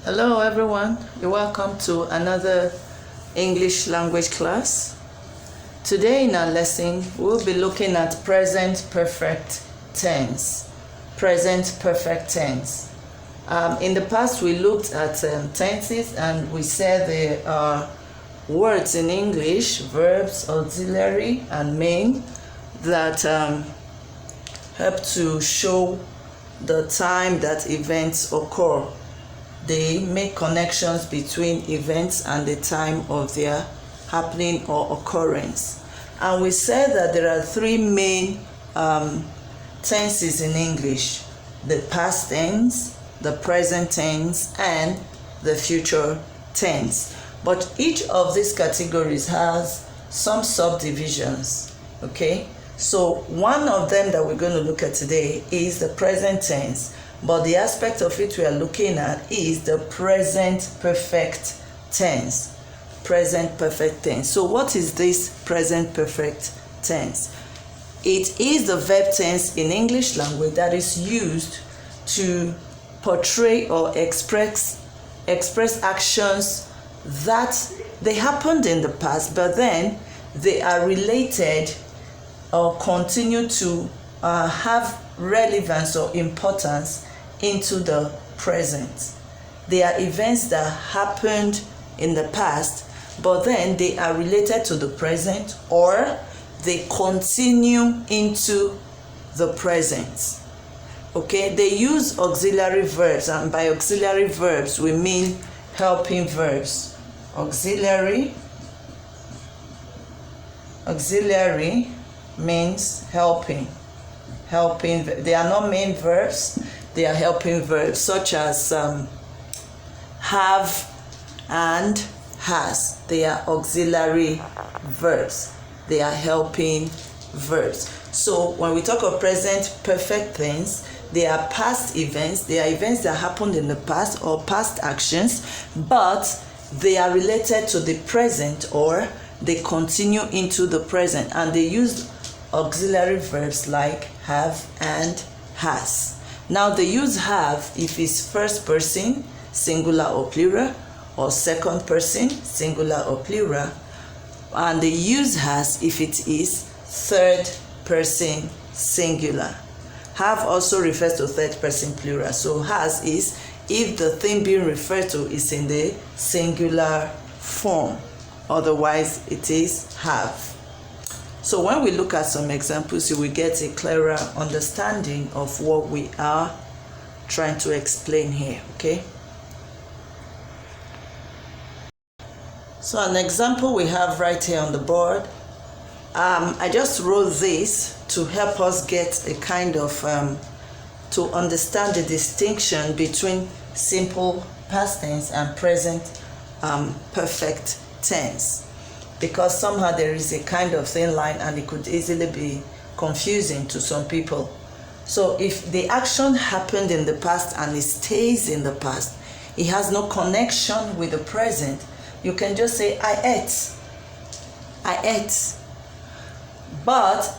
Hello everyone, you're welcome to another English language class. Today in our lesson, we'll be looking at present perfect tense. Present perfect tense. In the past, we looked at tenses and we said there are words in English, verbs, auxiliary, and main that help to show the time that events occur. They make connections between events and the time of their happening or occurrence. And we said that there are three main tenses in English: the past tense, the present tense, and the future tense. But each of these categories has some subdivisions, okay? So one of them that we're going to look at today is the present tense. But the aspect of it we are looking at is the present perfect tense. Present perfect tense. So what is this present perfect tense? It is the verb tense in English language that is used to portray or express actions that they happened in the past, but then they are related or continue to have relevance or importance into the present. They are events that happened in the past, but then they are related to the present, or they continue into the present. Okay, they use auxiliary verbs, and by auxiliary verbs we mean helping verbs. Auxiliary means helping. They are not main verbs, they are helping verbs, such as have and has. They are auxiliary verbs. They are helping verbs. So when we talk of present perfect tense, they are past events. They are events that happened in the past or past actions, but they are related to the present, or they continue into the present, and they use auxiliary verbs like have and has. Now they use have if it's first person, singular or plural, or second person, singular or plural, and they use has if it is third person, singular. Have also refers to third person plural. So has is if the thing being referred to is in the singular form. Otherwise it is have. So when we look at some examples, you will get a clearer understanding of what we are trying to explain here, okay? So an example we have right here on the board. I just wrote this to help us get a kind of, to understand the distinction between simple past tense and present perfect tense. Because somehow there is a kind of thin line and it could easily be confusing to some people. So if the action happened in the past and it stays in the past, it has no connection with the present, you can just say I ate. But,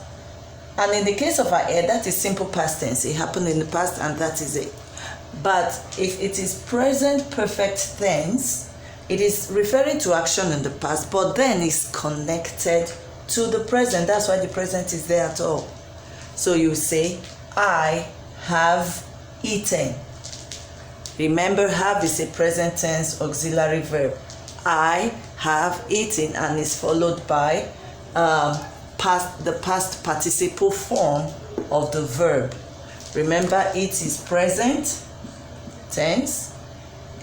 and in the case of I ate, that is simple past tense. It happened in the past and that is it. But if it is present perfect tense, it is referring to action in the past, but then it's connected to the present. That's why the present is there at all. So you say, I have eaten. Remember, have is a present tense auxiliary verb. I have eaten, and is followed by the past participle form of the verb. Remember, eat is present tense,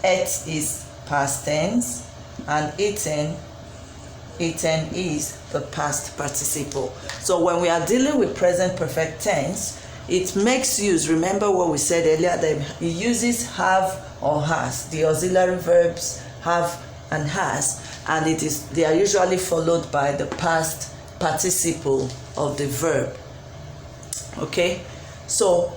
ate is past tense, and eaten is the past participle. So when we are dealing with present perfect tense, it makes use, remember what we said earlier, that it uses have or has, the auxiliary verbs have and has, and they are usually followed by the past participle of the verb. Okay, so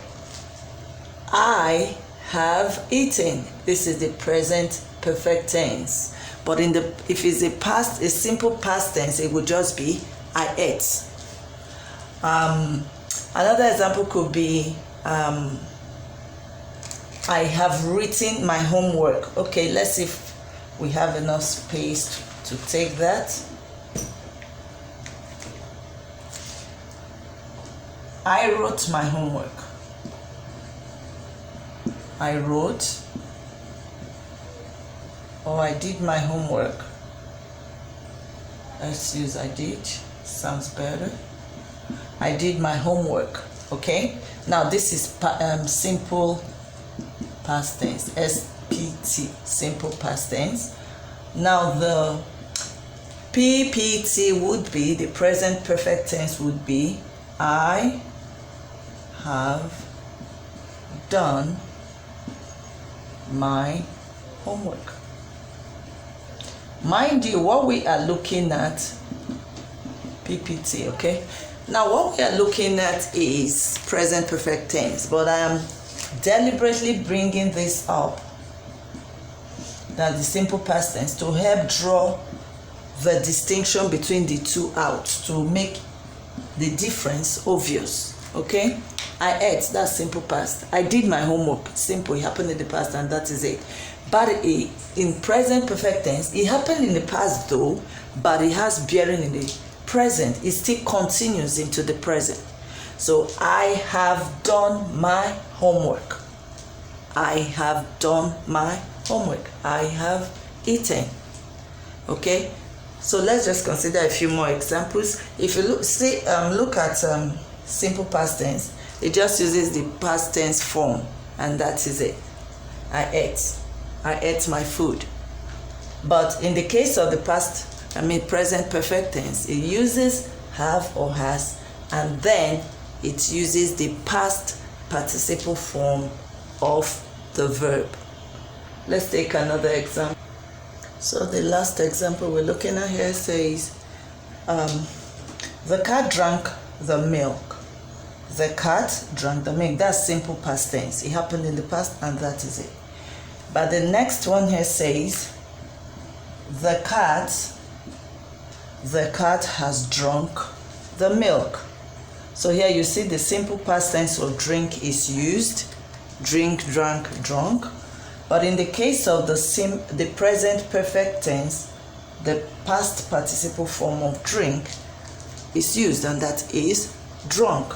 I have eaten. This is the present perfect tense. But if it's a simple past tense, it would just be I ate. Another example could be I have written my homework. Okay, let's see if we have enough space to take that. I wrote my homework. I wrote, or I did my homework. Let's use I did, sounds better. I did my homework, okay? Now this is simple past tense, SPT, simple past tense. Now the PPT would be, the present perfect tense would be, I have done my homework. Mind you, what we are looking at, PPT, okay? Now what we are looking at is present perfect tense, but I am deliberately bringing this up, that the simple past tense, to help draw the distinction between the two out, to make the difference obvious, okay? I ate, that's simple past. I did my homework, simple, it happened in the past and that is it. But in present perfect tense, it happened in the past though, but it has bearing in the present. It still continues into the present. So I have done my homework. I have done my homework. I have eaten. Okay? So let's just consider a few more examples. If you look at simple past tense, it just uses the past tense form, and that is it. I ate my food. But in the case of the present perfect tense, it uses have or has, and then it uses the past participle form of the verb. Let's take another example. So the last example we're looking at here says, the cat drank the milk. The cat drank the milk. That's simple past tense. It happened in the past and that is it. But the next one here says, the cat has drunk the milk. So here you see the simple past tense of drink is used. Drink, drank, drunk. But in the case of the present perfect tense, the past participle form of drink is used, and that is drunk.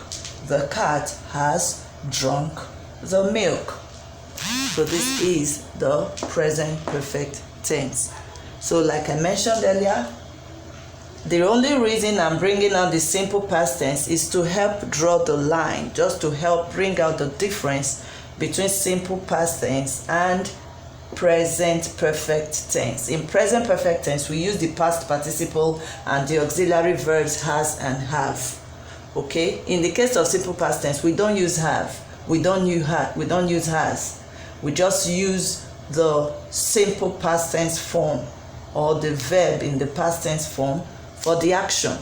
The cat has drunk the milk. So this is the present perfect tense. So like I mentioned earlier, the only reason I'm bringing out the simple past tense is to help draw the line, just to help bring out the difference between simple past tense and present perfect tense. In present perfect tense, we use the past participle and the auxiliary verbs has and have. Okay? In the case of simple past tense, we don't use have. We don't use has. We just use the simple past tense form or the verb in the past tense form for the action.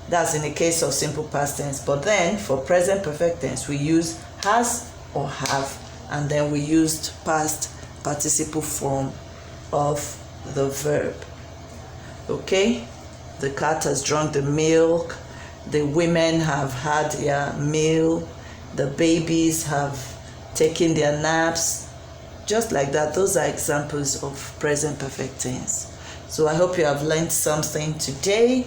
That's in the case of simple past tense. But then for present perfect tense, we use has or have, and then we used past participle form of the verb. Okay? The cat has drunk the milk. The women have had their meal. The babies have taken their naps. Just like that, those are examples of present perfect tense. So I hope you have learned something today.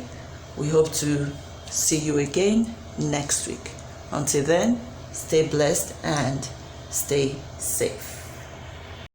We hope to see you again next week. Until then, stay blessed and stay safe.